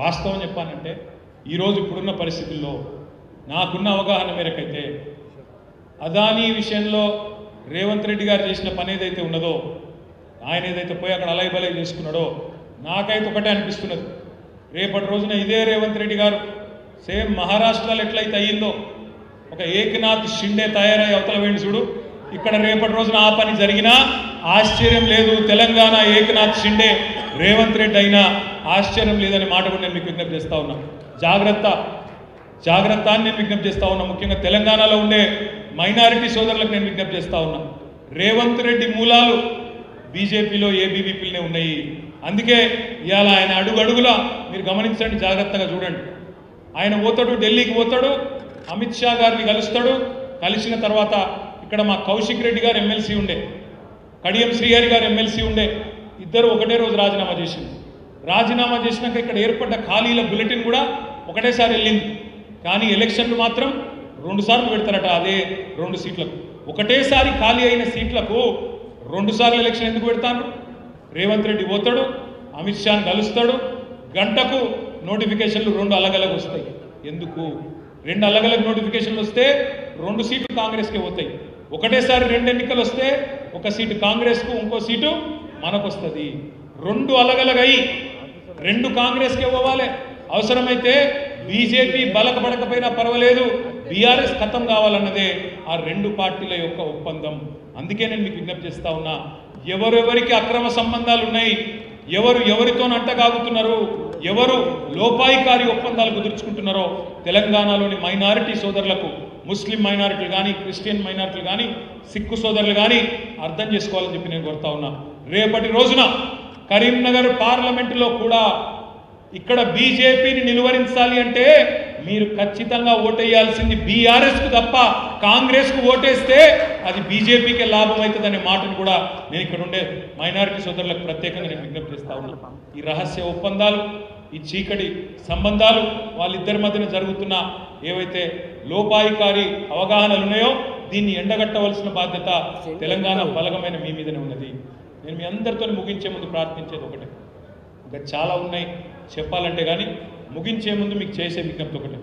వాస్తవం చెప్పానంటే ఈరోజు ఇప్పుడున్న పరిస్థితుల్లో నాకున్న అవగాహన మేరకైతే అదానీ విషయంలో రేవంత్ రెడ్డి గారు చేసిన పని ఏదైతే ఉన్నదో, ఆయన ఏదైతే పోయి అక్కడ అలైబలై చేసుకున్నాడో, నాకైతే ఒకటే అనిపిస్తున్నది, రేపటి రోజున ఇదే రేవంత్ రెడ్డి గారు సేమ్ మహారాష్ట్రలో ఎట్లయితే అయ్యిందో ఒక ఏకనాథ్ షిండే తయారై అవతల వేండి చూడు, ఇక్కడ రేపటి రోజున ఆ పని జరిగినా ఆశ్చర్యం లేదు. తెలంగాణ ఏకనాథ్ షిండే రేవంత్ రెడ్డి అయినా ఆశ్చర్యం లేదనే మాట కూడా నేను మీకు విజ్ఞప్తి చేస్తా ఉన్నా. జాగ్రత్త అని నేను విజ్ఞప్తి చేస్తా ఉన్నా. ముఖ్యంగా తెలంగాణలో ఉండే మైనారిటీ సోదరులకు నేను విజ్ఞప్తి చేస్తా ఉన్నా. రేవంత్ రెడ్డి మూలాలు బీజేపీలో ఏబీవీపీలనే ఉన్నాయి. అందుకే ఇవాళ ఆయన అడుగులా మీరు గమనించండి, జాగ్రత్తగా చూడండి. ఆయన పోతాడు, ఢిల్లీకి పోతాడు, అమిత్ షా గారిని కలుస్తాడు. కలిసిన తర్వాత ఇక్కడ మా కౌశిక్ రెడ్డి గారు ఎమ్మెల్సీ ఉండే, కడియం శ్రీహరి గారు ఎమ్మెల్సీ ఉండే, ఇద్దరు ఒకటే రోజు రాజీనామా చేసింది. రాజీనామా చేసినాక ఇక్కడ ఏర్పడ్డ ఖాళీల బులెటిన్ కూడా ఒకటేసారి వెళ్ళింది. కానీ ఎలక్షన్లు మాత్రం 2 సార్లు పెడతారట. అదే 2 సీట్లకు ఒకటేసారి ఖాళీ అయిన సీట్లకు 2 సార్లు ఎలక్షన్ ఎందుకు పెడతాను? రేవంత్ రెడ్డి పోతాడు, అమిత్ షాని కలుస్తాడు, గంటకు నోటిఫికేషన్లు 2 అలగలగా వస్తాయి. ఎందుకు? 2 అలగలగా నోటిఫికేషన్లు వస్తే 2 సీట్లు కాంగ్రెస్కే పోతాయి. ఒకటేసారి 2 ఎన్నికలు వస్తే 1 సీటు కాంగ్రెస్కు, ఇంకో సీటు మనకు వస్తుంది. 2 అలగలగయి 2 కాంగ్రెస్కే పోవాలి. అవసరమైతే బీజేపీ బలకబడకపోయినా పర్వాలేదు, బీఆర్ఎస్ ఖతం కావాలన్నదే ఆ 2 పార్టీల యొక్క ఒప్పందం. అందుకే నేను మీకు విజ్ఞప్తి చేస్తా ఉన్నా, ఎవరెవరికి అక్రమ సంబంధాలు ఉన్నాయి, ఎవరు ఎవరితో అంటగాగుతున్నారు, ఎవరు లోపాయికారి ఒప్పందాలు కుదుర్చుకుంటున్నారో తెలంగాణలోని మైనారిటీ సోదరులకు, ముస్లిం మైనారిటీలు కానీ, క్రిస్టియన్ మైనారిటీలు కానీ, సిక్కు సోదరులు కానీ అర్థం చేసుకోవాలని చెప్పి నేను కోరుతా ఉన్నా. రేపటి రోజున కరీంనగర్ పార్లమెంటులో కూడా ఇక్కడ బీజేపీని నిలువరించాలి అంటే మీరు ఖచ్చితంగా ఓటేయాల్సింది బీఆర్ఎస్కు తప్ప కాంగ్రెస్కు ఓటేస్తే అది బీజేపీకే లాభం అవుతుందనే మాటను కూడా నేను ఇక్కడ ఉండే మైనారిటీ సోదరులకు ప్రత్యేకంగా నేను విజ్ఞప్తి చేస్తా ఉన్నా. ఈ రహస్య ఒప్పందాలు, ఈ చీకటి సంబంధాలు, వాళ్ళిద్దరి మధ్యన జరుగుతున్న ఏవైతే లోపాయికారి అవగాహనలు ఉన్నాయో దీన్ని ఎండగట్టవలసిన బాధ్యత తెలంగాణ బలగమైన మీ మీదనే ఉన్నది. నేను మీ అందరితో ముగించే ముందు ప్రార్థించేది ఒకటే, ఇంకా చాలా ఉన్నాయి చెప్పాలంటే, కానీ ముగించే ముందు మీకు చేసే విజ్ఞప్తి ఒకటే.